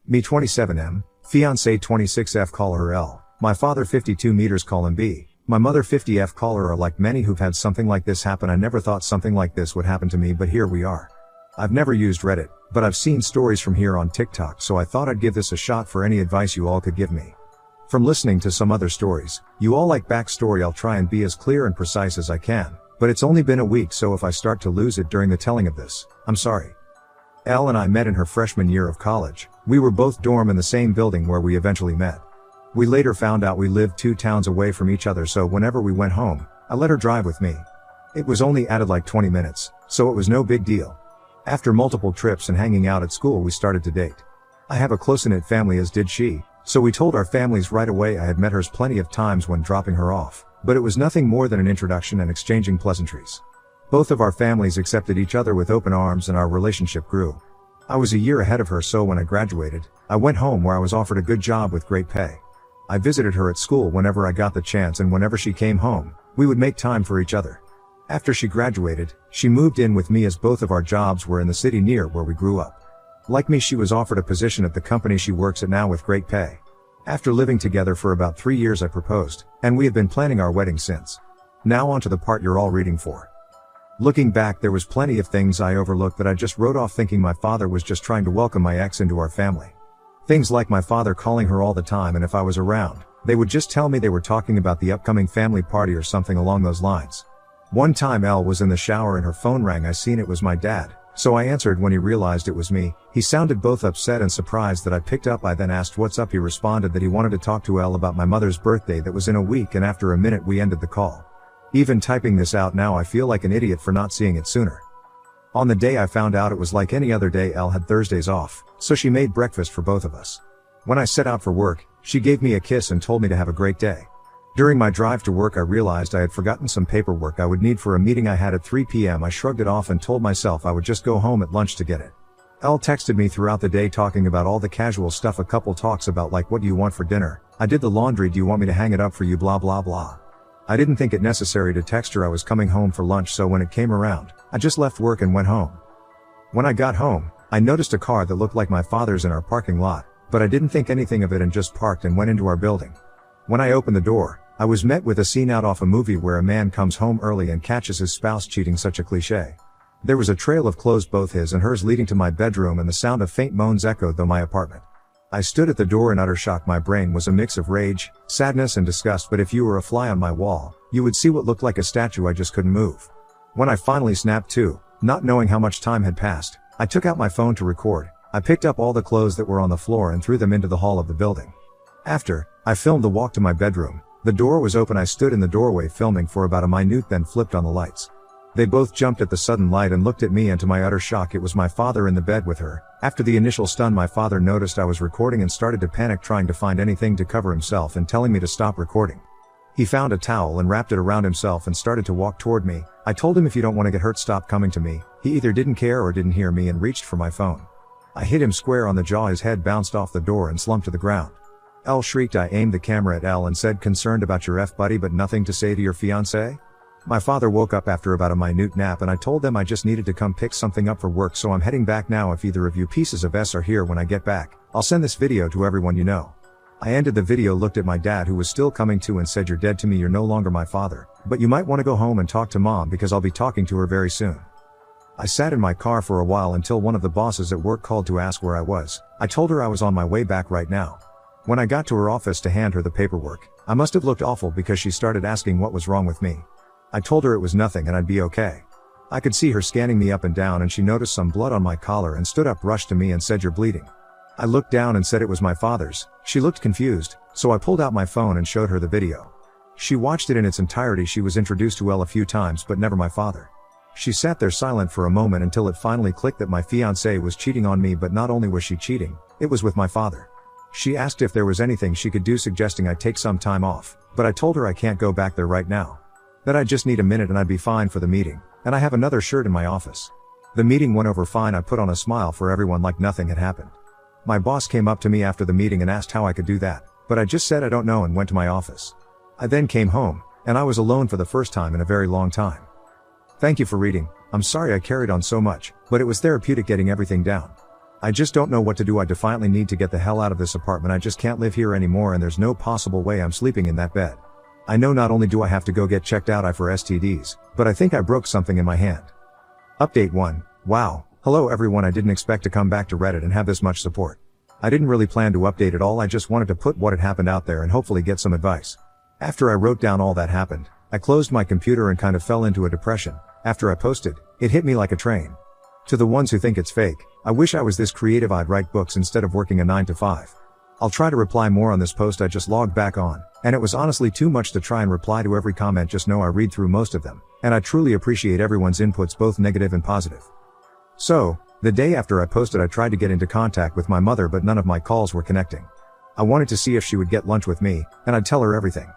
Me 27M, fiancée 26F, call her L. My father 52 meters, call him B. My mother 50F, call her R. Like many who've had something like this happen, I never thought something like this would happen to me, but here we are. I've never used Reddit, but I've seen stories from here on TikTok, so I thought I'd give this a shot for any advice you all could give me. From listening to some other stories, you all like backstory. I'll try and be as clear and precise as I can, but it's only been a week, so if I start to lose it during the telling of this, I'm sorry. Elle and I met in her freshman year of college. We were both dorm in the same building where we eventually met. We later found out we lived 2 towns away from each other, so whenever we went home, I let her drive with me. It was only added like 20 minutes, so it was no big deal. After multiple trips and hanging out at school, we started to date. I have a close-knit family, as did she, so we told our families right away. I had met hers plenty of times when dropping her off, but it was nothing more than an introduction and exchanging pleasantries. Both of our families accepted each other with open arms and our relationship grew. I was a year ahead of her, so when I graduated, I went home where I was offered a good job with great pay. I visited her at school whenever I got the chance, and whenever she came home, we would make time for each other. After she graduated, she moved in with me as both of our jobs were in the city near where we grew up. Like me, she was offered a position at the company she works at now with great pay. After living together for about 3 years, I proposed, and we have been planning our wedding since. Now on to the part you're all reading for. Looking back, there was plenty of things I overlooked that I just wrote off, thinking my father was just trying to welcome my ex into our family. Things like my father calling her all the time, and if I was around, they would just tell me they were talking about the upcoming family party or something along those lines. One time Elle was in the shower and her phone rang. I seen it was my dad, so I answered. When he realized it was me, he sounded both upset and surprised that I picked up. I then asked what's up. He responded that he wanted to talk to Elle about my mother's birthday that was in a week, and after a minute we ended the call. Even typing this out now, I feel like an idiot for not seeing it sooner. On the day I found out, it was like any other day. Elle had Thursdays off, so she made breakfast for both of us. When I set out for work, she gave me a kiss and told me to have a great day. During my drive to work, I realized I had forgotten some paperwork I would need for a meeting I had at 3 p.m. I shrugged it off and told myself I would just go home at lunch to get it. Elle texted me throughout the day talking about all the casual stuff a couple talks about, like what do you want for dinner? I did the laundry, do you want me to hang it up for you, blah blah blah. I didn't think it necessary to text her I was coming home for lunch, so when it came around, I just left work and went home. When I got home, I noticed a car that looked like my father's in our parking lot, but I didn't think anything of it and just parked and went into our building. When I opened the door, I was met with a scene out of a movie where a man comes home early and catches his spouse cheating. Such a cliche. There was a trail of clothes, both his and hers, leading to my bedroom, and the sound of faint moans echoed through my apartment. I stood at the door in utter shock. My brain was a mix of rage, sadness and disgust, but if you were a fly on my wall, you would see what looked like a statue. I just couldn't move. When I finally snapped to, not knowing how much time had passed, I took out my phone to record. I picked up all the clothes that were on the floor and threw them into the hall of the building. After, I filmed the walk to my bedroom. The door was open. I stood in the doorway filming for about a minute, then flipped on the lights. They both jumped at the sudden light and looked at me, and to my utter shock, it was my father in the bed with her. After the initial stun, my father noticed I was recording and started to panic, trying to find anything to cover himself and telling me to stop recording. He found a towel and wrapped it around himself and started to walk toward me. I told him if you don't want to get hurt, stop coming to me. He either didn't care or didn't hear me and reached for my phone. I hit him square on the jaw. His head bounced off the door and slumped to the ground. Elle shrieked. I aimed the camera at Elle and said, concerned about your buddy, but nothing to say to your fiancé? My father woke up after about a minute nap, and I told them I just needed to come pick something up for work, so I'm heading back now. If either of you pieces of S are here when I get back, I'll send this video to everyone you know. I ended the video, looked at my dad, who was still coming to, and said, you're dead to me. You're no longer my father, but you might want to go home and talk to mom, because I'll be talking to her very soon. I sat in my car for a while until one of the bosses at work called to ask where I was. I told her I was on my way back right now. When I got to her office to hand her the paperwork, I must have looked awful because she started asking what was wrong with me. I told her it was nothing and I'd be okay. I could see her scanning me up and down, and she noticed some blood on my collar and stood up, rushed to me and said, you're bleeding. I looked down and said it was my father's. She looked confused, so I pulled out my phone and showed her the video. She watched it in its entirety. She was introduced to Elle a few times, but never my father. She sat there silent for a moment until it finally clicked that my fiancée was cheating on me, but not only was she cheating, it was with my father. She asked if there was anything she could do, suggesting I take some time off, but I told her I can't go back there right now. That I just need a minute and I'd be fine for the meeting, and I have another shirt in my office. The meeting went over fine. I put on a smile for everyone like nothing had happened. My boss came up to me after the meeting and asked how I could do that, but I just said I don't know and went to my office. I then came home, and I was alone for the first time in a very long time. Thank you for reading. I'm sorry I carried on so much, but it was therapeutic getting everything down. I just don't know what to do. I defiantly need to get the hell out of this apartment. I just can't live here anymore and there's no possible way I'm sleeping in that bed. I know not only do I have to go get checked out for STDs, but I think I broke something in my hand. Update 1. Wow. Hello everyone, I didn't expect to come back to Reddit and have this much support. I didn't really plan to update at all, I just wanted to put what had happened out there and hopefully get some advice. After I wrote down all that happened, I closed my computer and kind of fell into a depression. After I posted, it hit me like a train. To the ones who think it's fake, I wish I was this creative. I'd write books instead of working a 9 to 5. I'll try to reply more on this post. I just logged back on, and it was honestly too much to try and reply to every comment. Just know I read through most of them, and I truly appreciate everyone's inputs, both negative and positive. So, the day after I posted, I tried to get into contact with my mother, but none of my calls were connecting. I wanted to see if she would get lunch with me, and I'd tell her everything.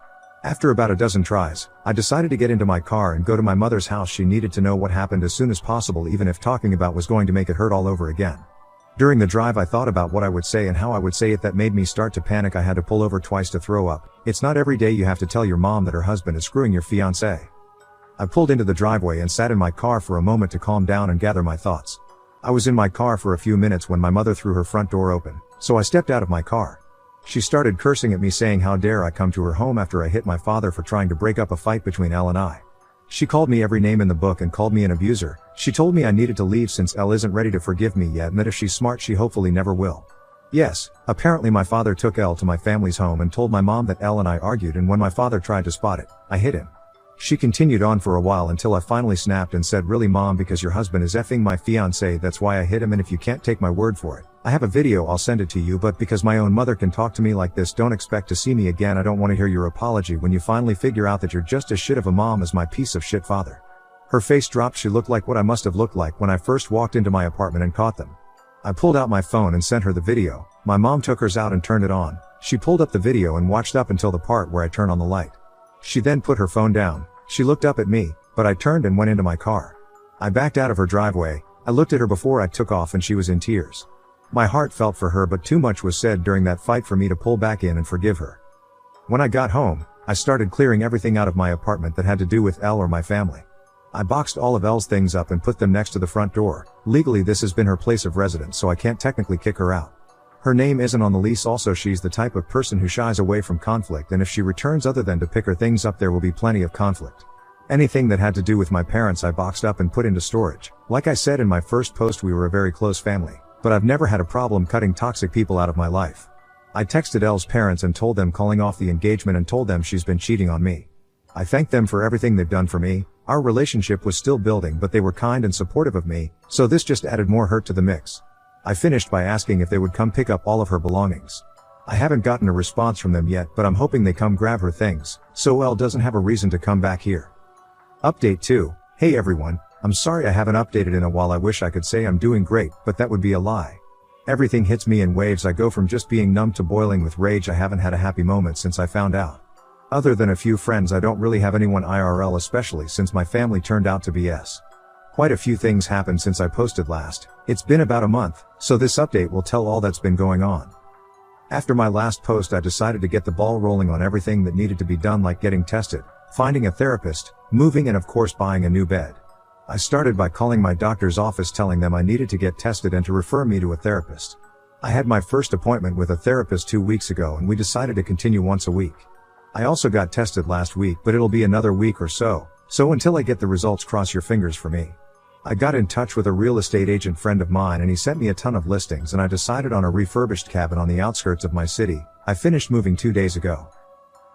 After about a dozen tries, I decided to get into my car and go to my mother's house. She needed to know what happened as soon as possible, even if talking about was going to make it hurt all over again. During the drive, I thought about what I would say and how I would say it. That made me start to panic. I had to pull over twice to throw up. It's not every day you have to tell your mom that her husband is screwing your fiancée. I pulled into the driveway and sat in my car for a moment to calm down and gather my thoughts. I was in my car for a few minutes when my mother threw her front door open, so I stepped out of my car. She started cursing at me, saying how dare I come to her home after I hit my father for trying to break up a fight between Elle and I. She called me every name in the book and called me an abuser. She told me I needed to leave since Elle isn't ready to forgive me yet, and that if she's smart she hopefully never will. Yes, apparently my father took Elle to my family's home and told my mom that Elle and I argued, and when my father tried to spot it, I hit him. She continued on for a while until I finally snapped and said, "Really mom, because your husband is effing my fiancé, that's why I hit him, and if you can't take my word for it, I have a video, I'll send it to you, but because my own mother can talk to me like this, don't expect to see me again. I don't want to hear your apology when you finally figure out that you're just as shit of a mom as my piece of shit father." Her face dropped. She looked like what I must have looked like when I first walked into my apartment and caught them. I pulled out my phone and sent her the video. My mom took hers out and turned it on. She pulled up the video and watched up until the part where I turn on the light. She then put her phone down. She looked up at me, but I turned and went into my car. I backed out of her driveway. I looked at her before I took off and she was in tears. My heart felt for her, but too much was said during that fight for me to pull back in and forgive her. When I got home, I started clearing everything out of my apartment that had to do with Elle or my family. I boxed all of Elle's things up and put them next to the front door. Legally this has been her place of residence, so I can't technically kick her out. Her name isn't on the lease. Also, she's the type of person who shies away from conflict, and if she returns other than to pick her things up, there will be plenty of conflict. Anything that had to do with my parents I boxed up and put into storage. Like I said in my first post, we were a very close family, but I've never had a problem cutting toxic people out of my life. I texted Elle's parents and told them calling off the engagement and told them she's been cheating on me. I thanked them for everything they've done for me. Our relationship was still building, but they were kind and supportive of me, so this just added more hurt to the mix. I finished by asking if they would come pick up all of her belongings. I haven't gotten a response from them yet, but I'm hoping they come grab her things, so Elle doesn't have a reason to come back here. Update 2. Hey everyone, I'm sorry I haven't updated in a while. I wish I could say I'm doing great, but that would be a lie. Everything hits me in waves. I go from just being numb to boiling with rage. I haven't had a happy moment since I found out. Other than a few friends, I don't really have anyone IRL, especially since my family turned out to be S. Quite a few things happened since I posted last. It's been about a month, so this update will tell all that's been going on. After my last post, I decided to get the ball rolling on everything that needed to be done, like getting tested, finding a therapist, moving, and of course buying a new bed. I started by calling my doctor's office telling them I needed to get tested and to refer me to a therapist. I had my first appointment with a therapist 2 weeks ago and we decided to continue once a week. I also got tested last week, but it'll be another week or so until I get the results, cross your fingers for me. I got in touch with a real estate agent friend of mine and he sent me a ton of listings, and I decided on a refurbished cabin on the outskirts of my city. I finished moving 2 days ago.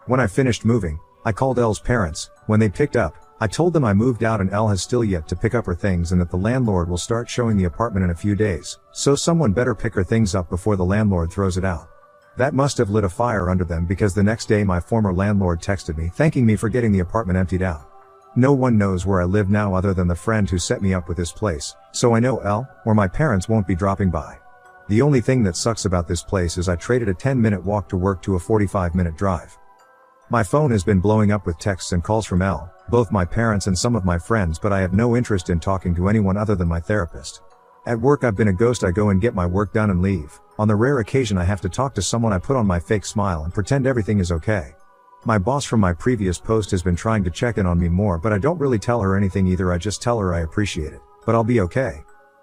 When I finished moving, I called Elle's parents. When they picked up, I told them I moved out and Elle has still yet to pick up her things and that the landlord will start showing the apartment in a few days, so someone better pick her things up before the landlord throws it out. That must have lit a fire under them, because the next day my former landlord texted me thanking me for getting the apartment emptied out. No one knows where I live now other than the friend who set me up with this place, so I know Elle or my parents won't be dropping by. The only thing that sucks about this place is I traded a 10-minute walk to work to a 45-minute drive. My phone has been blowing up with texts and calls from Elle, both my parents and some of my friends, but I have no interest in talking to anyone other than my therapist. At work I've been a ghost. I go and get my work done and leave. On the rare occasion I have to talk to someone, I put on my fake smile and pretend everything is okay. My boss from my previous post has been trying to check in on me more, but I don't really tell her anything either. I just tell her I appreciate it, but I'll be okay.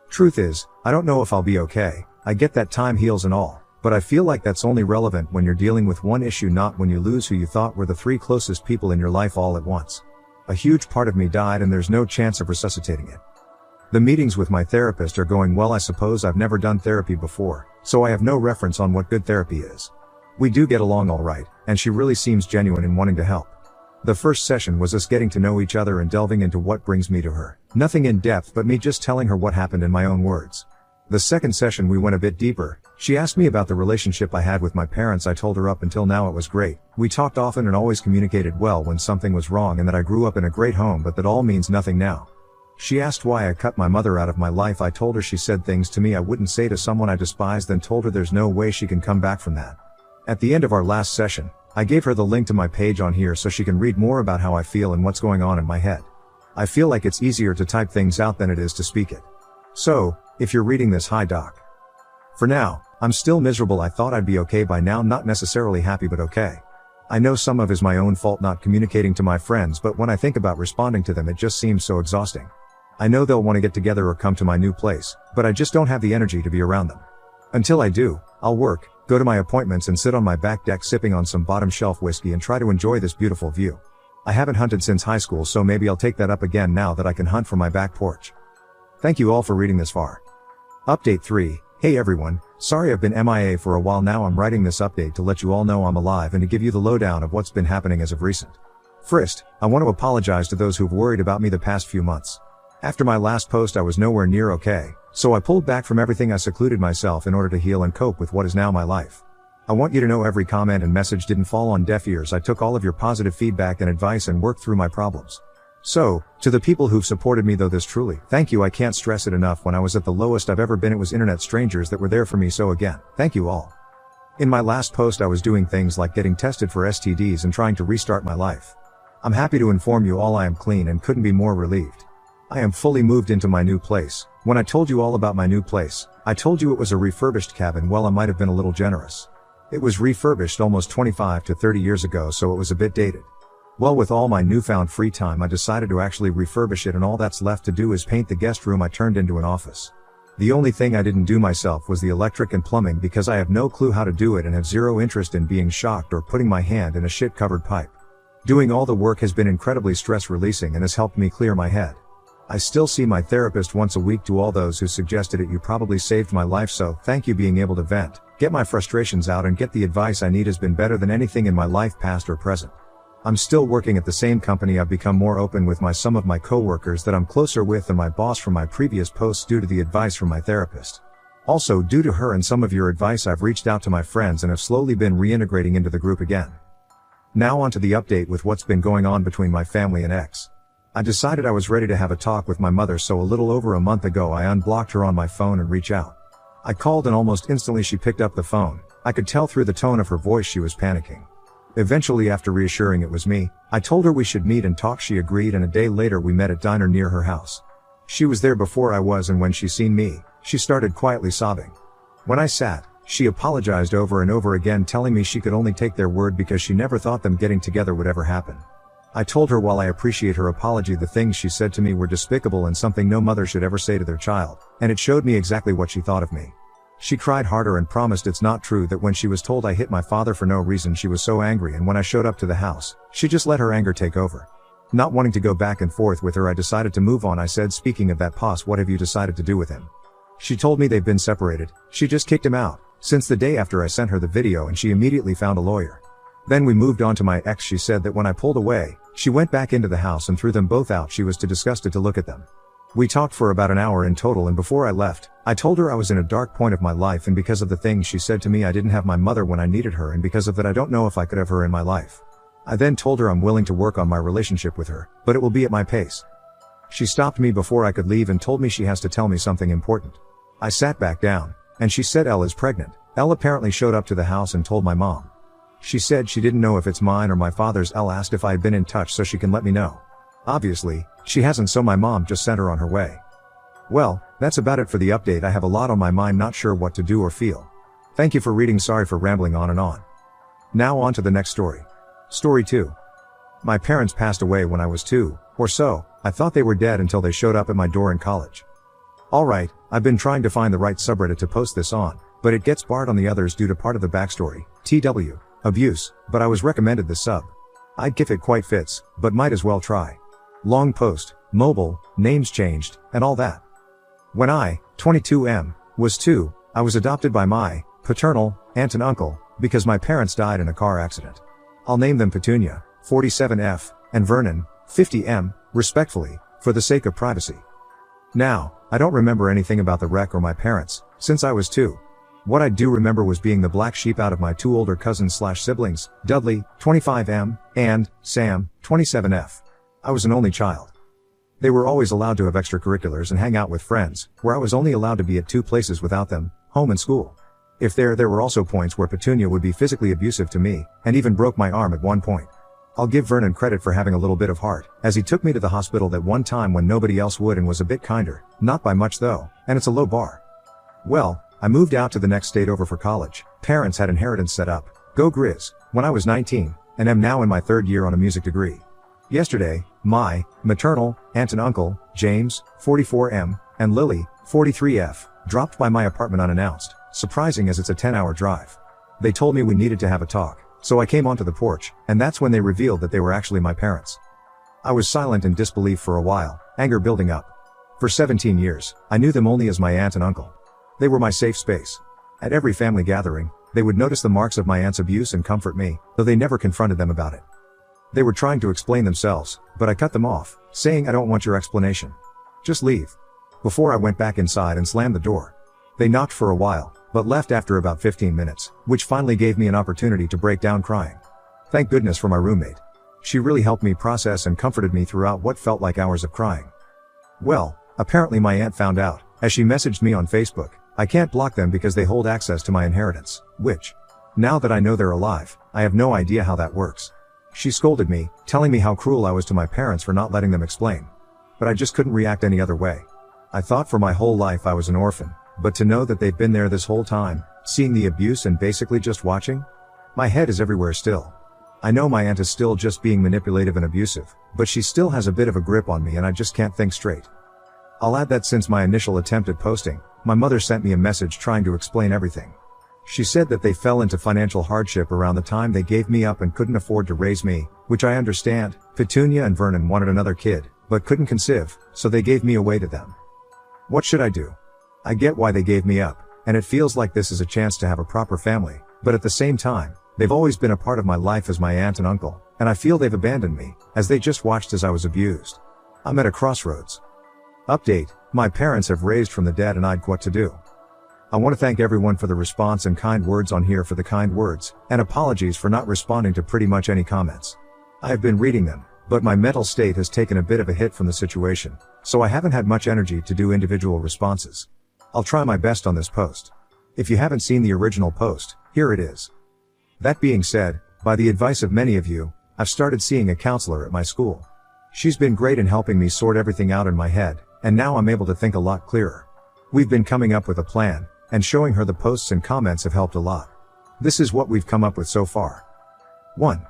Truth is, I don't know if I'll be okay. I get that time heals and all, but I feel like that's only relevant when you're dealing with one issue, not when you lose who you thought were the 3 closest people in your life all at once. A huge part of me died and there's no chance of resuscitating it. The meetings with my therapist are going well. I suppose I've never done therapy before, so I have no reference on what good therapy is. We do get along alright, and she really seems genuine in wanting to help. The first session was us getting to know each other and delving into what brings me to her. Nothing in depth, but me just telling her what happened in my own words. The second session we went a bit deeper. She asked me about the relationship I had with my parents. I told her up until now it was great. We talked often and always communicated well when something was wrong, and that I grew up in a great home, but that all means nothing now. She asked why I cut my mother out of my life. I told her she said things to me I wouldn't say to someone I despised, then told her there's no way she can come back from that. At the end of our last session, I gave her the link to my page on here so she can read more about how I feel and what's going on in my head. I feel like it's easier to type things out than it is to speak it. So, if you're reading this, hi doc. For now, I'm still miserable. I thought I'd be okay by now, not necessarily happy but okay. I know some of it is my own fault not communicating to my friends, but when I think about responding to them it just seems so exhausting. I know they'll want to get together or come to my new place, but I just don't have the energy to be around them. Until I do, I'll work, go to my appointments and sit on my back deck sipping on some bottom shelf whiskey and try to enjoy this beautiful view. I haven't hunted since high school, so maybe I'll take that up again now that I can hunt from my back porch. Thank you all for reading this far. Update 3. Hey everyone, sorry I've been MIA for a while now. I'm writing this update to let you all know I'm alive and to give you the lowdown of what's been happening as of recent. First, I want to apologize to those who've worried about me the past few months. After my last post I was nowhere near okay, so I pulled back from everything. I secluded myself in order to heal and cope with what is now my life. I want you to know every comment and message didn't fall on deaf ears. I took all of your positive feedback and advice and worked through my problems. So, to the people who've supported me though this truly, thank you. I can't stress it enough. When I was at the lowest I've ever been, it was internet strangers that were there for me, so again, thank you all. In my last post I was doing things like getting tested for STDs and trying to restart my life. I'm happy to inform you all I am clean and couldn't be more relieved. I am fully moved into my new place. When I told you all about my new place, I told you it was a refurbished cabin. Well, I might have been a little generous. It was refurbished almost 25 to 30 years ago, so it was a bit dated. Well, with all my newfound free time I decided to actually refurbish it, and all that's left to do is paint the guest room I turned into an office. The only thing I didn't do myself was the electric and plumbing, because I have no clue how to do it and have zero interest in being shocked or putting my hand in a shit-covered pipe. Doing all the work has been incredibly stress-releasing and has helped me clear my head. I still see my therapist once a week. To all those who suggested it, you probably saved my life, so thank you. Being able to vent, get my frustrations out and get the advice I need has been better than anything in my life, past or present. I'm still working at the same company. I've become more open with some of my coworkers that I'm closer with than my boss from my previous posts due to the advice from my therapist. Also, due to her and some of your advice, I've reached out to my friends and have slowly been reintegrating into the group again. Now on to the update with what's been going on between my family and ex. I decided I was ready to have a talk with my mother, so a little over a month ago I unblocked her on my phone and reached out. I called and almost instantly she picked up the phone. I could tell through the tone of her voice she was panicking. Eventually, after reassuring it was me, I told her we should meet and talk. She agreed, and a day later we met at diner near her house. She was there before I was, and when she seen me, she started quietly sobbing. When I sat, she apologized over and over again, telling me she could only take their word because she never thought them getting together would ever happen. I told her while I appreciate her apology, the things she said to me were despicable and something no mother should ever say to their child, and it showed me exactly what she thought of me. She cried harder and promised it's not true that when she was told I hit my father for no reason she was so angry, and when I showed up to the house, she just let her anger take over. Not wanting to go back and forth with her, I decided to move on. I said, speaking of that boss, what have you decided to do with him? She told me they've been separated. She just kicked him out since the day after I sent her the video, and she immediately found a lawyer. Then we moved on to my ex. She said that when I pulled away, she went back into the house and threw them both out. She was too disgusted to look at them. We talked for about an hour in total, and before I left, I told her I was in a dark point of my life, and because of the things she said to me I didn't have my mother when I needed her, and because of that I don't know if I could have her in my life. I then told her I'm willing to work on my relationship with her, but it will be at my pace. She stopped me before I could leave and told me she has to tell me something important. I sat back down, and she said Elle is pregnant. Elle apparently showed up to the house and told my mom. She said she didn't know if it's mine or my father's. Elle asked if I had been in touch so she can let me know. Obviously, she hasn't, so my mom just sent her on her way. Well, that's about it for the update. I have a lot on my mind, not sure what to do or feel. Thank you for reading. Sorry for rambling on and on. Now on to the next story. Story 2. My parents passed away when I was 2 or so. I thought they were dead until they showed up at my door in college. Alright, I've been trying to find the right subreddit to post this on, but it gets barred on the others due to part of the backstory, TW, abuse, but I was recommended this sub. I'd if it quite fits, but might as well try. Long post, mobile, names changed, and all that. When I, 22M, was 2, I was adopted by my paternal aunt and uncle, because my parents died in a car accident. I'll name them Petunia, 47F, and Vernon, 50M, respectfully, for the sake of privacy. Now, I don't remember anything about the wreck or my parents, since I was 2. What I do remember was being the black sheep out of my 2 older cousins/siblings, Dudley, 25M, and Sam, 27F. I was an only child. They were always allowed to have extracurriculars and hang out with friends, where I was only allowed to be at 2 places without them, home and school. If there were also points where Petunia would be physically abusive to me, and even broke my arm at one point. I'll give Vernon credit for having a little bit of heart, as he took me to the hospital that one time when nobody else would and was a bit kinder, not by much though, and it's a low bar. Well, I moved out to the next state over for college, parents had inheritance set up, go Grizz, when I was 19, and am now in my 3rd year on a music degree. Yesterday, my maternal aunt and uncle, James, 44M, and Lily, 43F, dropped by my apartment unannounced, surprising as it's a 10-hour drive. They told me we needed to have a talk, so I came onto the porch, and that's when they revealed that they were actually my parents. I was silent in disbelief for a while, anger building up. For 17 years, I knew them only as my aunt and uncle. They were my safe space. At every family gathering, they would notice the marks of my aunt's abuse and comfort me, though they never confronted them about it. They were trying to explain themselves, but I cut them off, saying I don't want your explanation. Just leave. Before I went back inside and slammed the door. They knocked for a while, but left after about 15 minutes, which finally gave me an opportunity to break down crying. Thank goodness for my roommate. She really helped me process and comforted me throughout what felt like hours of crying. Well, apparently my aunt found out, as she messaged me on Facebook. I can't block them because they hold access to my inheritance, which, now that I know they're alive, I have no idea how that works. She scolded me, telling me how cruel I was to my parents for not letting them explain. But I just couldn't react any other way. I thought for my whole life I was an orphan, but to know that they've been there this whole time, seeing the abuse and basically just watching? My head is everywhere still. I know my aunt is still just being manipulative and abusive, but she still has a bit of a grip on me and I just can't think straight. I'll add that since my initial attempt at posting, my mother sent me a message trying to explain everything. She said that they fell into financial hardship around the time they gave me up and couldn't afford to raise me, which I understand. Petunia and Vernon wanted another kid, but couldn't conceive, so they gave me away to them. What should I do? I get why they gave me up, and it feels like this is a chance to have a proper family, but at the same time, they've always been a part of my life as my aunt and uncle, and I feel they've abandoned me, as they just watched as I was abused. I'm at a crossroads. Update, my parents have raised from the dead and I'd what to do. I want to thank everyone for the response and kind words on here for the kind words, and apologies for not responding to pretty much any comments. I have been reading them, but my mental state has taken a bit of a hit from the situation, so I haven't had much energy to do individual responses. I'll try my best on this post. If you haven't seen the original post, here it is. That being said, by the advice of many of you, I've started seeing a counselor at my school. She's been great in helping me sort everything out in my head, and now I'm able to think a lot clearer. We've been coming up with a plan, and showing her the posts and comments have helped a lot. This is what we've come up with so far. 1.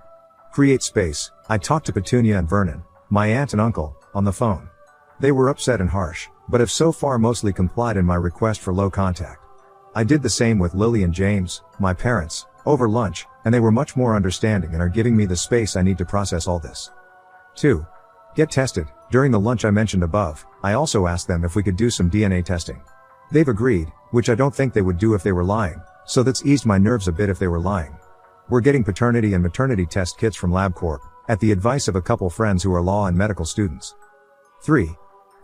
Create space. I talked to Petunia and Vernon, my aunt and uncle, on the phone. They were upset and harsh, but have so far mostly complied in my request for low contact. I did the same with Lily and James, my parents, over lunch, and they were much more understanding and are giving me the space I need to process all this. 2. Get tested. During the lunch I mentioned above, I also asked them if we could do some DNA testing. They've agreed, which I don't think they would do if they were lying, so that's eased my nerves a bit if they were lying. We're getting paternity and maternity test kits from LabCorp, at the advice of a couple friends who are law and medical students. 3.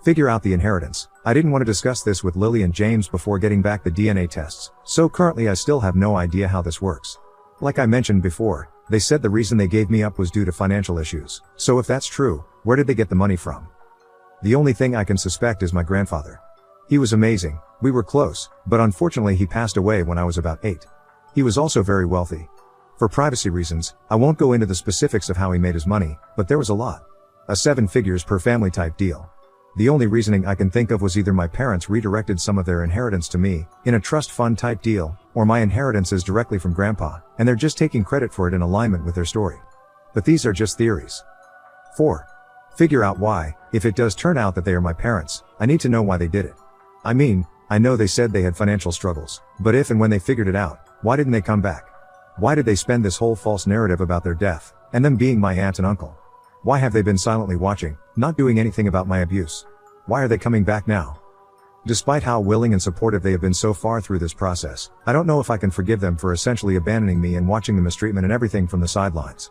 Figure out the inheritance. I didn't want to discuss this with Lily and James before getting back the DNA tests, so currently I still have no idea how this works. Like I mentioned before, they said the reason they gave me up was due to financial issues, so if that's true, where did they get the money from? The only thing I can suspect is my grandfather. He was amazing, we were close, but unfortunately he passed away when I was about 8. He was also very wealthy. For privacy reasons, I won't go into the specifics of how he made his money, but there was a lot. A 7 figures per family type deal. The only reasoning I can think of was either my parents redirected some of their inheritance to me, in a trust fund type deal, or my inheritance is directly from grandpa, and they're just taking credit for it in alignment with their story. But these are just theories. 4. Figure out why. If it does turn out that they are my parents, I need to know why they did it. I mean, I know they said they had financial struggles, but if and when they figured it out, why didn't they come back? Why did they spend this whole false narrative about their death, and them being my aunt and uncle? Why have they been silently watching, not doing anything about my abuse? Why are they coming back now? Despite how willing and supportive they have been so far through this process, I don't know if I can forgive them for essentially abandoning me and watching the mistreatment and everything from the sidelines.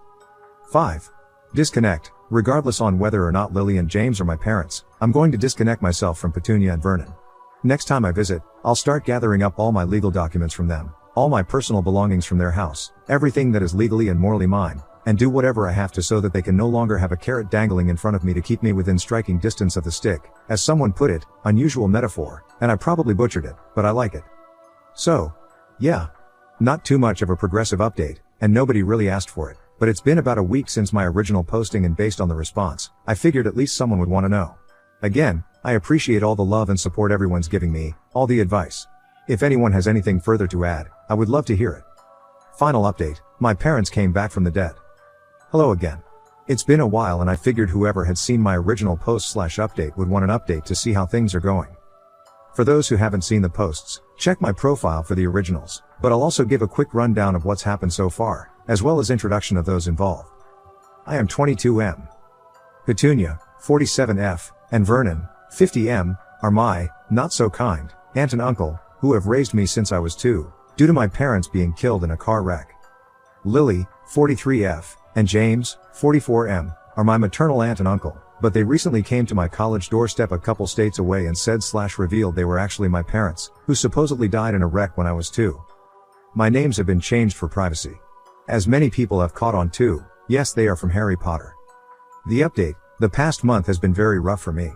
5. Disconnect. Regardless on whether or not Lily and James are my parents, I'm going to disconnect myself from Petunia and Vernon. Next time I visit, I'll start gathering up all my legal documents from them, all my personal belongings from their house, everything that is legally and morally mine, and do whatever I have to so that they can no longer have a carrot dangling in front of me to keep me within striking distance of the stick, as someone put it, unusual metaphor, and I probably butchered it, but I like it. So, yeah. Not too much of a progressive update, and nobody really asked for it, but it's been about a week since my original posting and based on the response, I figured at least someone would want to know. Again, I appreciate all the love and support everyone's giving me, all the advice. If anyone has anything further to add, I would love to hear it. Final update, my parents came back from the dead. Hello again. It's been a while and I figured whoever had seen my original post/update would want an update to see how things are going. For those who haven't seen the posts, check my profile for the originals, but I'll also give a quick rundown of what's happened so far, as well as introduction of those involved. I am 22M. Petunia, 47F, and Vernon, 50M, are my, not so kind, aunt and uncle, who have raised me since I was 2, due to my parents being killed in a car wreck. Lily, 43F, and James, 44M, are my maternal aunt and uncle, but they recently came to my college doorstep a couple states away and said/revealed they were actually my parents, who supposedly died in a wreck when I was 2. My names have been changed for privacy. As many people have caught on to, yes, they are from Harry Potter. The update, the past month has been very rough for me.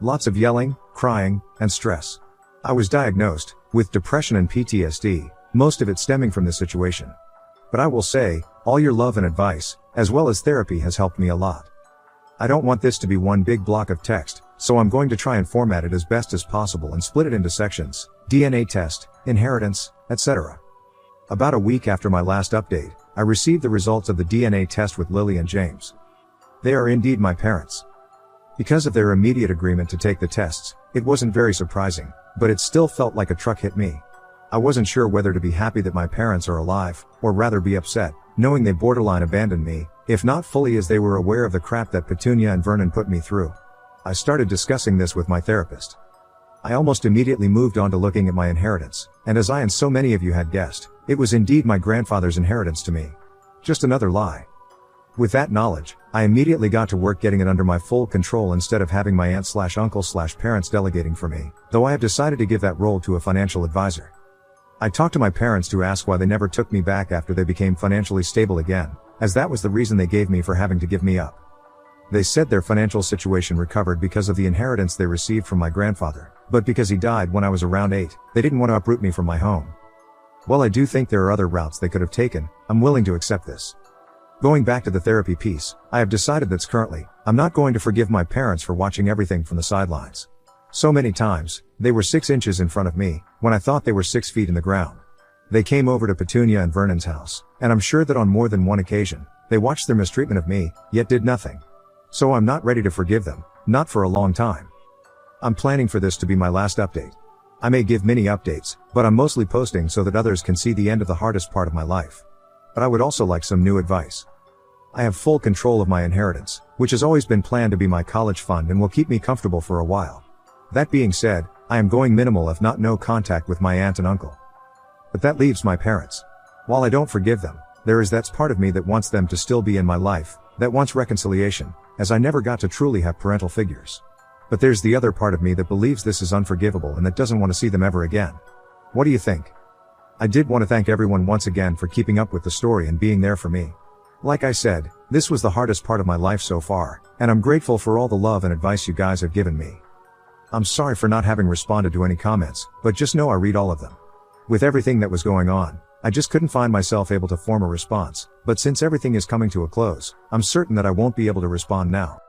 Lots of yelling, crying, and stress. I was diagnosed with depression and PTSD, most of it stemming from this situation. But I will say, all your love and advice, as well as therapy, has helped me a lot. I don't want this to be one big block of text, so I'm going to try and format it as best as possible and split it into sections: DNA test, inheritance, etc. About a week after my last update, I received the results of the DNA test with Lily and James. They are indeed my parents. Because of their immediate agreement to take the tests, it wasn't very surprising, but it still felt like a truck hit me. I wasn't sure whether to be happy that my parents are alive, or rather be upset, knowing they borderline abandoned me, if not fully as they were aware of the crap that Petunia and Vernon put me through. I started discussing this with my therapist. I almost immediately moved on to looking at my inheritance, and as I and so many of you had guessed, it was indeed my grandfather's inheritance to me. Just another lie. With that knowledge, I immediately got to work getting it under my full control instead of having my aunt/uncle/parents delegating for me, though I have decided to give that role to a financial advisor. I talked to my parents to ask why they never took me back after they became financially stable again, as that was the reason they gave me for having to give me up. They said their financial situation recovered because of the inheritance they received from my grandfather, but because he died when I was around 8, they didn't want to uproot me from my home. While I do think there are other routes they could have taken, I'm willing to accept this. Going back to the therapy piece, I have decided that currently, I'm not going to forgive my parents for watching everything from the sidelines. So many times, they were 6 inches in front of me, when I thought they were 6 feet in the ground. They came over to Petunia and Vernon's house, and I'm sure that on more than one occasion, they watched their mistreatment of me, yet did nothing. So I'm not ready to forgive them, not for a long time. I'm planning for this to be my last update. I may give mini updates, but I'm mostly posting so that others can see the end of the hardest part of my life. But I would also like some new advice. I have full control of my inheritance, which has always been planned to be my college fund and will keep me comfortable for a while. That being said, I am going minimal if not no contact with my aunt and uncle. But that leaves my parents. While I don't forgive them, there is that part of me that wants them to still be in my life, that wants reconciliation, as I never got to truly have parental figures. But there's the other part of me that believes this is unforgivable and that doesn't want to see them ever again. What do you think? I did want to thank everyone once again for keeping up with the story and being there for me. Like I said, this was the hardest part of my life so far, and I'm grateful for all the love and advice you guys have given me. I'm sorry for not having responded to any comments, but just know I read all of them. With everything that was going on, I just couldn't find myself able to form a response, but since everything is coming to a close, I'm certain that I won't be able to respond now.